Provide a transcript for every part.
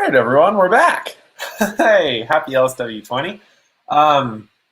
right, everyone, we're back. Hey, happy LSW20.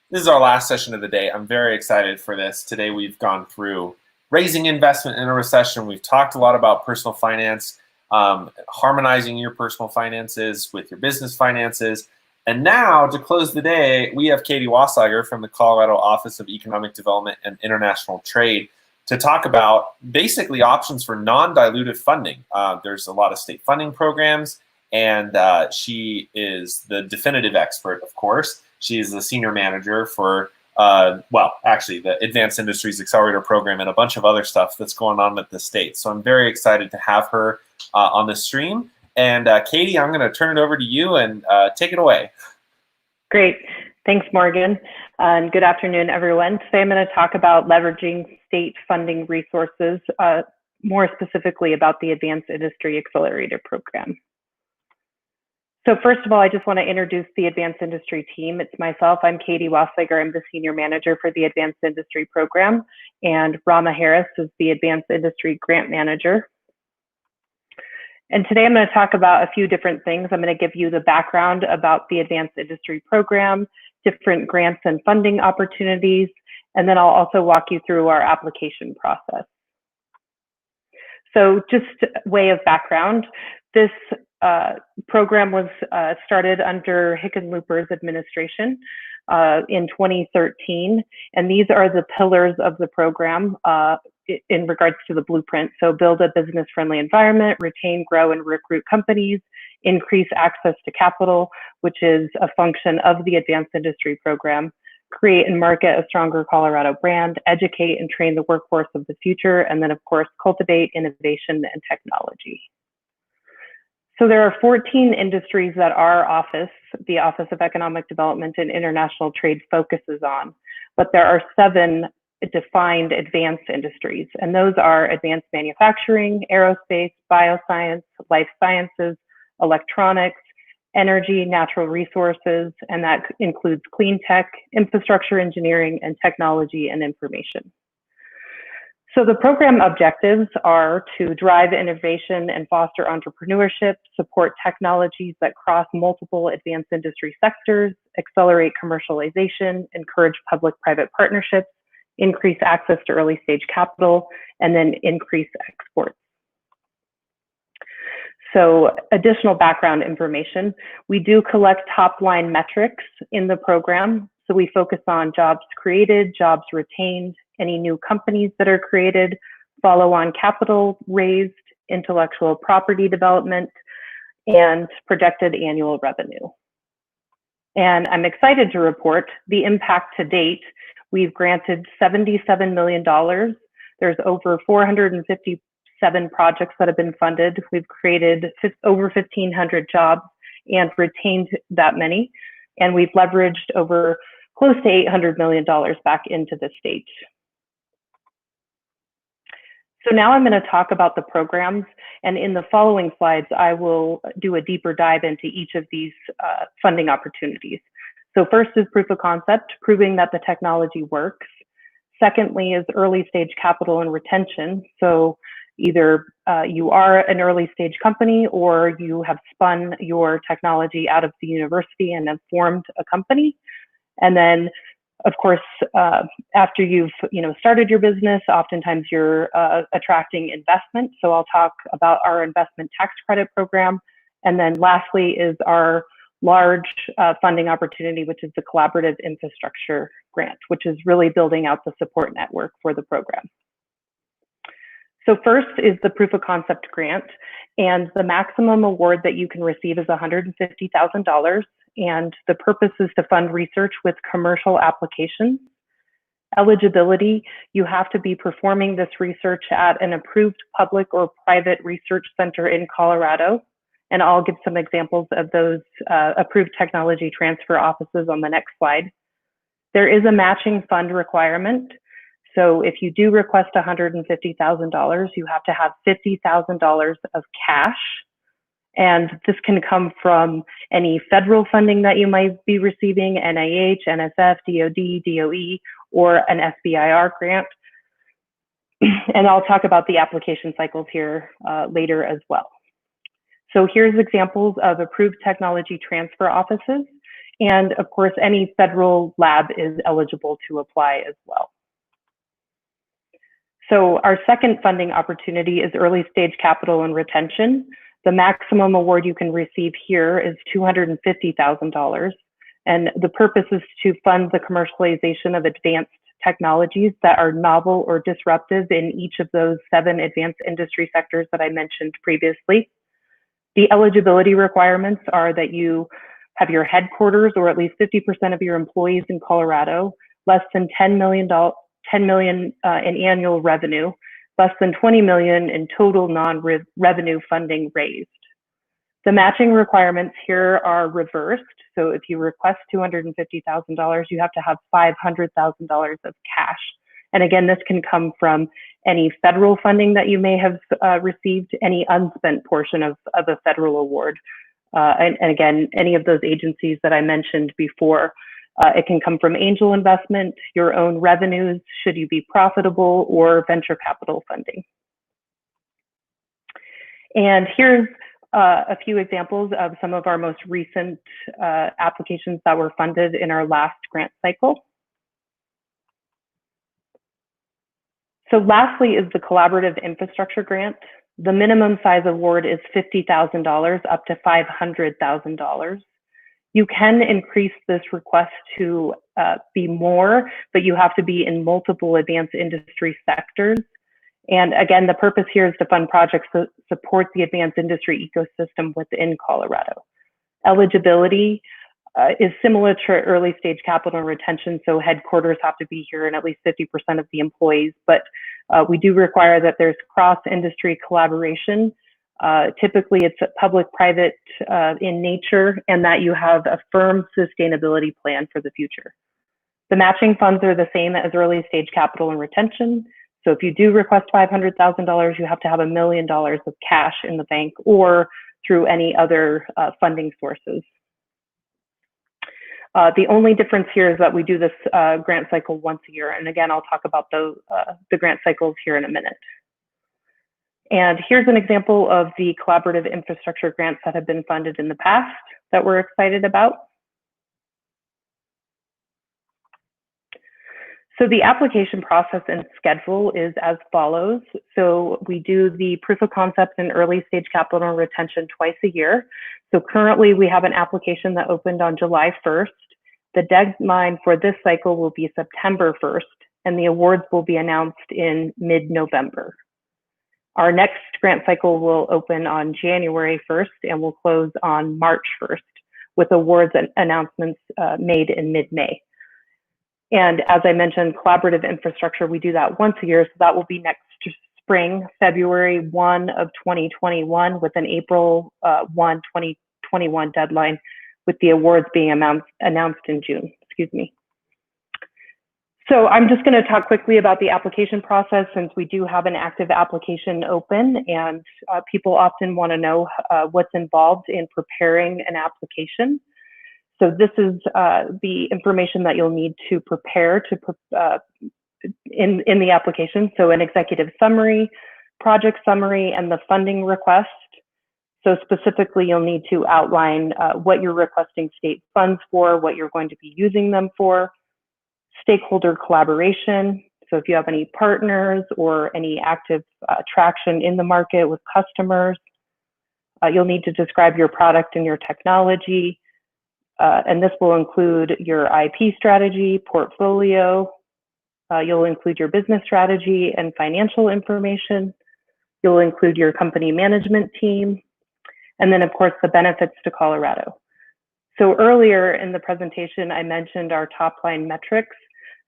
This is our last session of the day. I'm very excited for this. Today we've gone through raising investment in a recession. We've talked a lot about personal finance, harmonizing your personal finances with your business finances. And now, to close the day, we have Katie Wasslager from the Colorado Office of Economic Development and International Trade to talk about basically options for non-dilutive funding. There's a lot of state funding programs, and she is the definitive expert, of course. She is the senior manager for, actually the Advanced Industries Accelerator Program and a bunch of other stuff that's going on at the state. So I'm very excited to have her on the stream. And Katie, I'm going to turn it over to you and take it away. Great. Thanks, Morgan. And good afternoon, everyone. Today I'm going to talk about leveraging state funding resources, more specifically about the Advanced Industry Accelerator Program. So first of all, I just want to introduce the Advanced Industry team. It's myself. I'm Katie Wasslager. I'm the Senior Manager for the Advanced Industry Program. And Rama Harris is the Advanced Industry Grant Manager. And today I'm going to talk about a few different things. I'm going to give you the background about the Advanced Industry Program, different grants and funding opportunities, and then I'll also walk you through our application process. So just way of background, this program was started under Hickenlooper's administration in 2013, and these are the pillars of the program in regards to the blueprint. So build a business-friendly environment, retain, grow, and recruit companies, increase access to capital, which is a function of the Advanced Industry Program, create and market a stronger Colorado brand, educate and train the workforce of the future, and then, of course, cultivate innovation and technology. So there are 14 industries that our office, the Office of Economic Development and International Trade, focuses on, but there are 7 defined advanced industries, and those are advanced manufacturing, aerospace, bioscience, life sciences, electronics, energy, natural resources, and that includes clean tech, infrastructure engineering, and technology and information. So the program objectives are to drive innovation and foster entrepreneurship, support technologies that cross multiple advanced industry sectors, accelerate commercialization, encourage public-private partnerships, increase access to early stage capital, and then increase exports. So additional background information, we do collect top-line metrics in the program. So we focus on jobs created, jobs retained, any new companies that are created, follow-on capital raised, intellectual property development, and projected annual revenue. And I'm excited to report the impact to date. We've granted $77 million. There's over 457 projects that have been funded. We've created over 1,500 jobs and retained that many. And we've leveraged over close to $800 million back into the state. So now I'm going to talk about the programs. And in the following slides, I will do a deeper dive into each of these funding opportunities. So first is proof of concept, proving that the technology works. Secondly is early stage capital and retention. So either you are an early stage company or you have spun your technology out of the university and have formed a company. And then, of course, after you've started your business, oftentimes you're attracting investment. So I'll talk about our investment tax credit program. And then lastly is our large funding opportunity, which is the collaborative infrastructure grant, which is really building out the support network for the program. So first is the proof of concept grant, and the maximum award that you can receive is $150,000, and the purpose is to fund research with commercial applications. Eligibility, you have to be performing this research at an approved public or private research center in Colorado. And I'll give some examples of those approved technology transfer offices on the next slide. There is a matching fund requirement. So if you do request $150,000, you have to have $50,000 of cash. And this can come from any federal funding that you might be receiving, NIH, NSF, DOD, DOE, or an SBIR grant. And I'll talk about the application cycles here later as well. So here's examples of approved technology transfer offices. And of course, any federal lab is eligible to apply as well. So our second funding opportunity is early stage capital and retention. The maximum award you can receive here is $250,000. And the purpose is to fund the commercialization of advanced technologies that are novel or disruptive in each of those 7 advanced industry sectors that I mentioned previously. The eligibility requirements are that you have your headquarters or at least 50% of your employees in Colorado, less than $10 million in annual revenue, less than $20 million in total non-revenue funding raised. The matching requirements here are reversed. So if you request $250,000, you have to have $500,000 of cash. And again, this can come from any federal funding that you may have received, any unspent portion of a federal award. And again, any of those agencies that I mentioned before. It can come from angel investment, your own revenues, should you be profitable, or venture capital funding. And here's a few examples of some of our most recent applications that were funded in our last grant cycle. So lastly is the collaborative infrastructure grant. The minimum size award is $50,000 up to $500,000. You can increase this request to be more, but you have to be in multiple advanced industry sectors. And again, the purpose here is to fund projects that support the advanced industry ecosystem within Colorado. Eligibility is similar to early stage capital and retention, so headquarters have to be here and at least 50% of the employees, but we do require that there's cross-industry collaboration. Typically it's public-private in nature, and that you have a firm sustainability plan for the future. The matching funds are the same as early stage capital and retention. So if you do request $500,000, you have to have $1 million of cash in the bank or through any other funding sources. The only difference here is that we do this grant cycle once a year. And again, I'll talk about the grant cycles here in a minute. And here's an example of the collaborative infrastructure grants that have been funded in the past that we're excited about. So the application process and schedule is as follows. So we do the proof of concept and early stage capital and retention twice a year. So currently we have an application that opened on July 1st. The deadline for this cycle will be September 1st, and the awards will be announced in mid-November. Our next grant cycle will open on January 1st and will close on March 1st, with awards and announcements made in mid-May. And as I mentioned, collaborative infrastructure, we do that once a year, so that will be next spring, February 1 of 2021, with an April 1, 2021 deadline, with the awards being announced in June, excuse me. So I'm just going to talk quickly about the application process, since we do have an active application open, and people often want to know what's involved in preparing an application. So this is the information that you'll need to prepare in the application. So an executive summary, project summary, and the funding request. So specifically, you'll need to outline what you're requesting state funds for, what you're going to be using them for, stakeholder collaboration. So if you have any partners or any active traction in the market with customers, you'll need to describe your product and your technology. And this will include your IP strategy, portfolio. You'll include your business strategy and financial information. You'll include your company management team. And then, of course, the benefits to Colorado. So earlier in the presentation, I mentioned our Topline Metrics.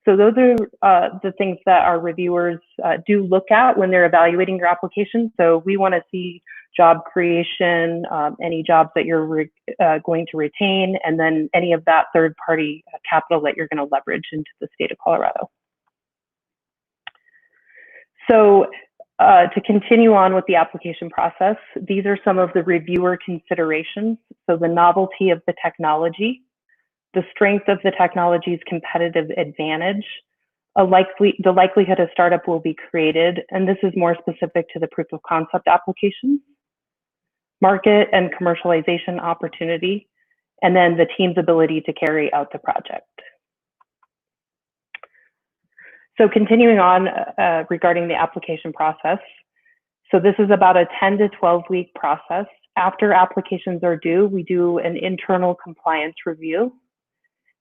So those are the things that our reviewers do look at when they're evaluating your application. So we want to see job creation, any jobs that you're going to retain, and then any of that third-party capital that you're going to leverage into the state of Colorado. So to continue on with the application process, these are some of the reviewer considerations. So the novelty of the technology, the strength of the technology's competitive advantage, the likelihood a startup will be created, and this is more specific to the proof of concept applications. market and commercialization opportunity, and then the team's ability to carry out the project. So continuing on regarding the application process. So this is about a 10 to 12 week process. After applications are due, we do an internal compliance review.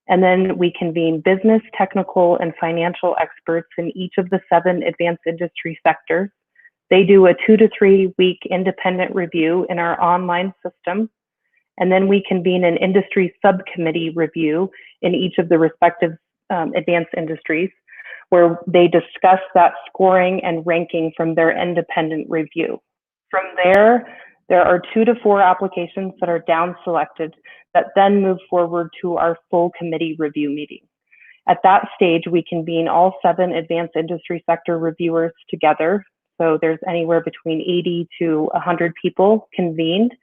And then we convene business, technical, and financial experts in each of the 7 advanced industry sectors. They do a 2 to 3 week independent review in our online system. And then we convene an industry subcommittee review in each of the respective advanced industries, where they discuss that scoring and ranking from their independent review. From there are 2 to 4 applications that are down selected that then move forward to our full committee review meeting. At that stage, we convene all 7 advanced industry sector reviewers together. So there's anywhere between 80 to 100 people convened.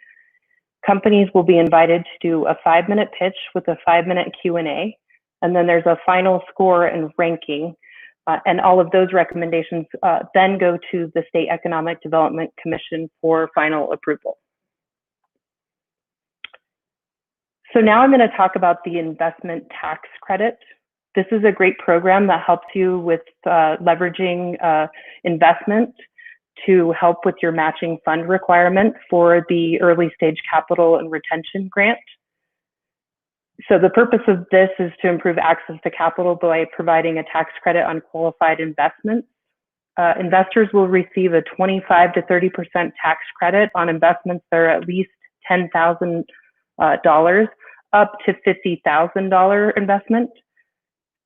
Companies will be invited to do a 5-minute pitch with a 5-minute Q&A. And then there's a final score and ranking. And all of those recommendations then go to the State Economic Development Commission for final approval. So now I'm going to talk about the investment tax credit. This is a great program that helps you with leveraging investment to help with your matching fund requirement for the early stage capital and retention grant. So the purpose of this is to improve access to capital by providing a tax credit on qualified investments. Investors will receive a 25 to 30% tax credit on investments that are at least $10,000 up to $50,000 investment.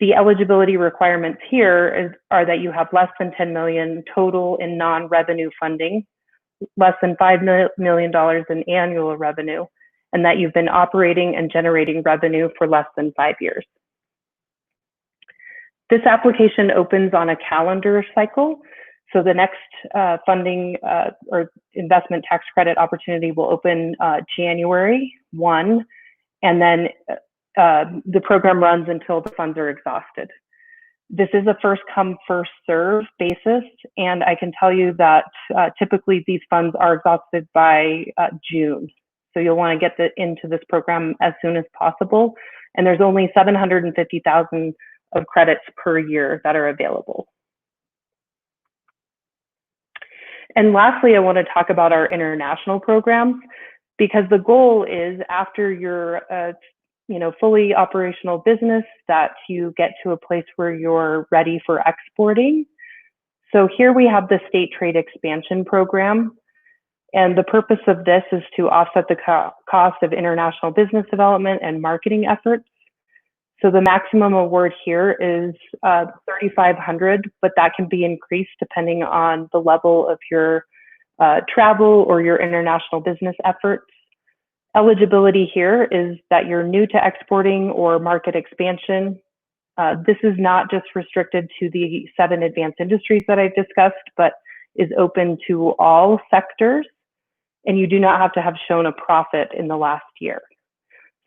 The eligibility requirements here are that you have less than 10 million total in non-revenue funding, less than $5 million in annual revenue, and that you've been operating and generating revenue for less than 5 years. This application opens on a calendar cycle. So the next funding or investment tax credit opportunity will open January 1, and then the program runs until the funds are exhausted. This is a first come, first serve basis, and I can tell you that typically these funds are exhausted by June. So you'll want to get into this program as soon as possible. And there's only 750,000 of credits per year that are available. And lastly, I want to talk about our international programs, because the goal is after you're fully operational business that you get to a place where you're ready for exporting. So here we have the State Trade Expansion Program. And the purpose of this is to offset the cost of international business development and marketing efforts. So the maximum award here is $3,500, but that can be increased depending on the level of your travel or your international business efforts. Eligibility here is that you're new to exporting or market expansion. This is not just restricted to the 7 advanced industries that I've discussed, but is open to all sectors. And you do not have to have shown a profit in the last year.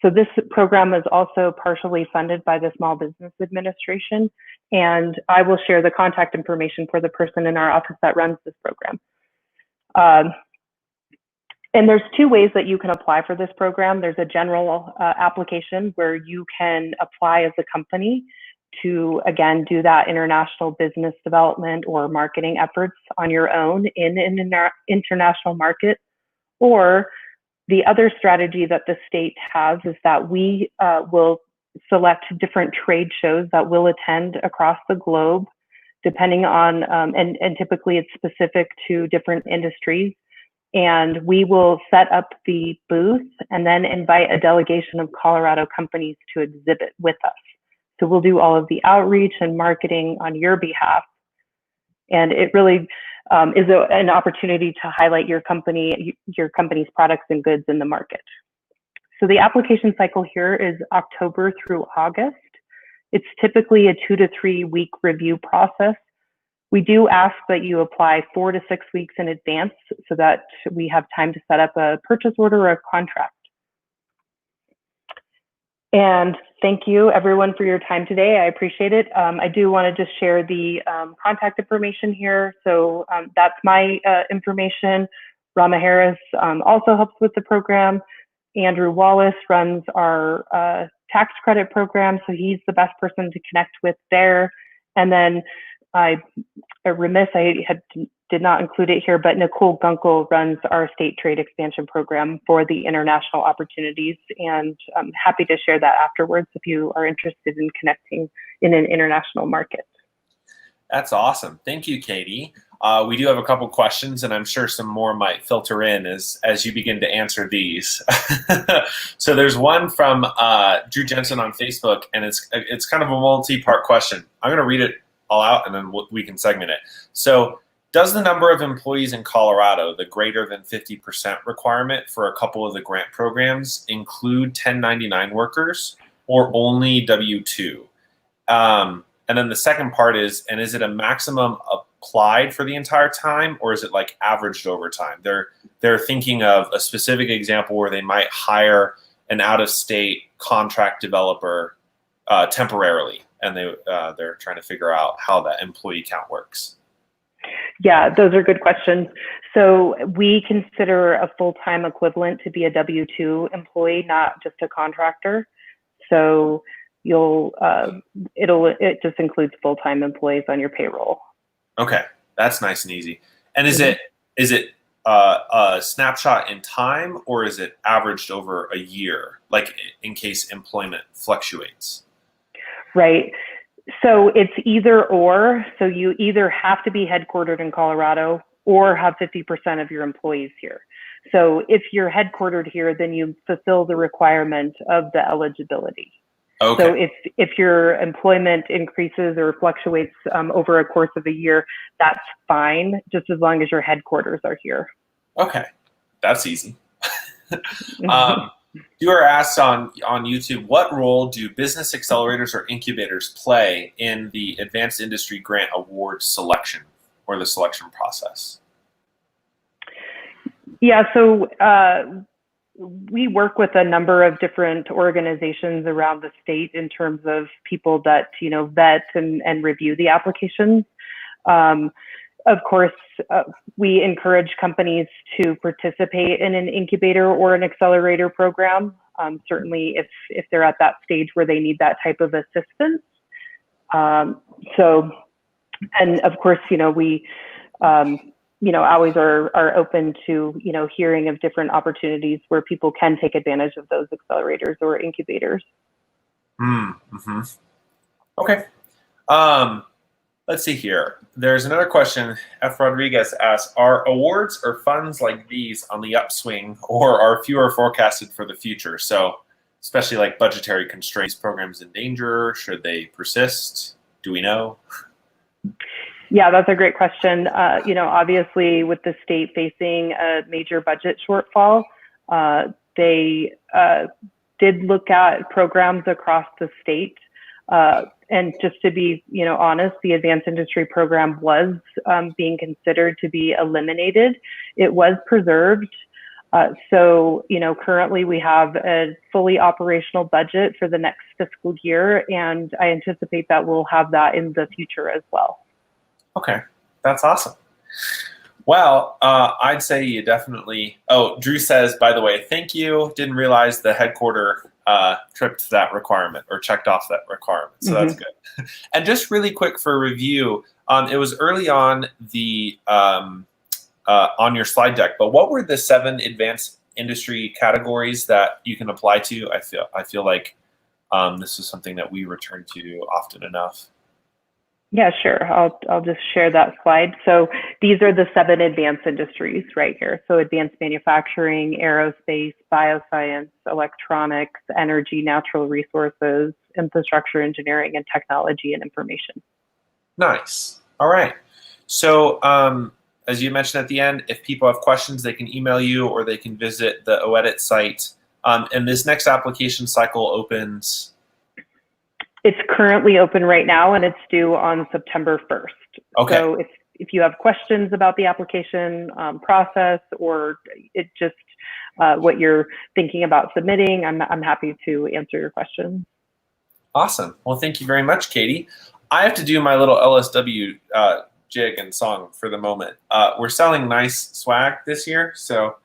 So this program is also partially funded by the Small Business Administration, and I will share the contact information for the person in our office that runs this program. And there's 2 ways that you can apply for this program. There's a general application where you can apply as a company to, again, do that international business development or marketing efforts on your own in an international market. Or the other strategy that the state has is that we will select different trade shows that we'll attend across the globe, depending on, and typically it's specific to different industries. And we will set up the booth and then invite a delegation of Colorado companies to exhibit with us. So we'll do all of the outreach and marketing on your behalf. And it really is an opportunity to highlight your company's products and goods in the market. So the application cycle here is October through August. It's typically a 2 to 3 week review process. We do ask that you apply 4 to 6 weeks in advance so that we have time to set up a purchase order or a contract. And thank you everyone for your time today. I appreciate it. I do want to just share the contact information here. So that's my information. Rama Harris also helps with the program. Andrew Wallace runs our tax credit program, so he's the best person to connect with there. And then I did not include it here, but Nicole Gunkel runs our state trade expansion program for the international opportunities, and I'm happy to share that afterwards if you are interested in connecting in an international market. That's awesome. Thank you, Katie. We do have a couple questions, and I'm sure some more might filter in as you begin to answer these. So there's one from Drew Jensen on Facebook, and it's kind of a multi-part question. I'm going to read it all out, and then we can segment it. So, does the number of employees in Colorado, the greater than 50% requirement for a couple of the grant programs, include 1099 workers or only W-2? And then the second part is it a maximum applied for the entire time, or is it like averaged over time? They're thinking of a specific example where they might hire an out-of-state contract developer temporarily, and they're trying to figure out how that employee count works. Yeah, those are good questions. So we consider a full-time equivalent to be a W-2 employee, not just a contractor. So it just includes full-time employees on your payroll. Okay, that's nice and easy. And is it a snapshot in time, or is it averaged over a year, like in case employment fluctuates? Right. So it's either or. So you either have to be headquartered in Colorado or have 50% of your employees here. So if you're headquartered here, then you fulfill the requirement of the eligibility. Okay. So if your employment increases or fluctuates over a course of a year, that's fine, just as long as your headquarters are here. Okay, that's easy. You are asked on YouTube, what role do business accelerators or incubators play in the Advanced Industry Grant Award selection or the selection process? Yeah, so we work with a number of different organizations around the state in terms of people that vet and review the applications. Of course, we encourage companies to participate in an incubator or an accelerator program, certainly if they're at that stage where they need that type of assistance. And of course, we always are open to, hearing of different opportunities where people can take advantage of those accelerators or incubators. Mm-hmm. Okay. Let's see here. There's another question. F. Rodriguez asks, are awards or funds like these on the upswing, or are fewer forecasted for the future? So especially like budgetary constraints, programs in danger, should they persist? Do we know? Yeah, that's a great question. Obviously with the state facing a major budget shortfall, they did look at programs across the state. And just to be, honest, the advanced industry program was being considered to be eliminated. It was preserved. So, currently we have a fully operational budget for the next fiscal year, and I anticipate that we'll have that in the future as well. Okay, that's awesome. Well, I'd say you definitely. Oh, Drew says, by the way, thank you. Didn't realize the headquarter tripped that requirement or checked off that requirement. So that's good. And just really quick for review, it was early on the on your slide deck, but what were the 7 advanced industry categories that you can apply to? I feel like this is something that we return to often enough. Yeah, sure. I'll just share that slide. So these are the 7 advanced industries right here. So advanced manufacturing, aerospace, bioscience, electronics, energy, natural resources, infrastructure engineering, and technology and information. Nice. All right. So as you mentioned at the end, if people have questions, they can email you or they can visit the OEdit site. And this next application cycle opens... It's currently open right now, and it's due on September 1st. Okay. So if you have questions about the application process, or it just what you're thinking about submitting, I'm happy to answer your questions. Awesome. Well, thank you very much, Katie. I have to do my little LSW jig and song for the moment. We're selling nice swag this year, so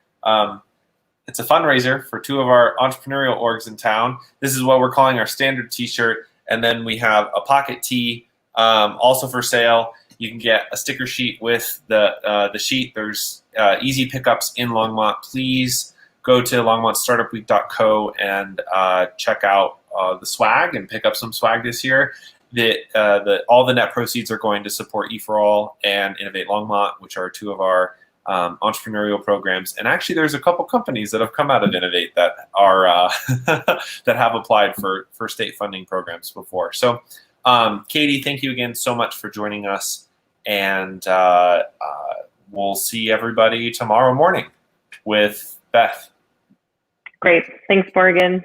it's a fundraiser for 2 of our entrepreneurial orgs in town. This is what we're calling our standard t-shirt, and then we have a pocket tee also for sale. You can get a sticker sheet with the sheet. There's easy pickups in Longmont. Please go to longmontstartupweek.co and check out the swag and pick up some swag this year. All the net proceeds are going to support E4All and Innovate Longmont, which are 2 of our entrepreneurial programs. And actually, there's a couple companies that have come out of Innovate that are that have applied for state funding programs before. So, Katie, thank you again so much for joining us, and we'll see everybody tomorrow morning with Beth. Great. Thanks, Morgan.